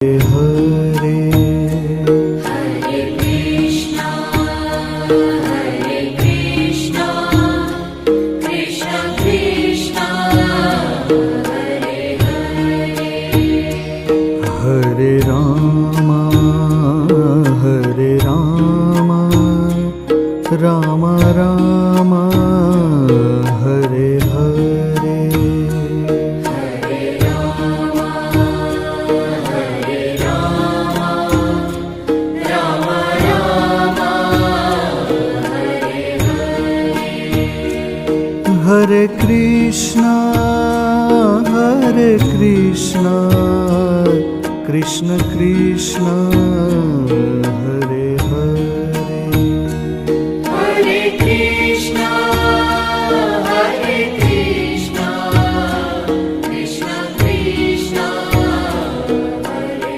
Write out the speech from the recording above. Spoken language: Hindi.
हरे हरे कृष्णा कृष्ण कृष्णा हरे हरे हरे राम राम राम हरे हरे हरे राम राम राम हरे हरे हरे कृष्णा कृष्ण कृष्ण हरे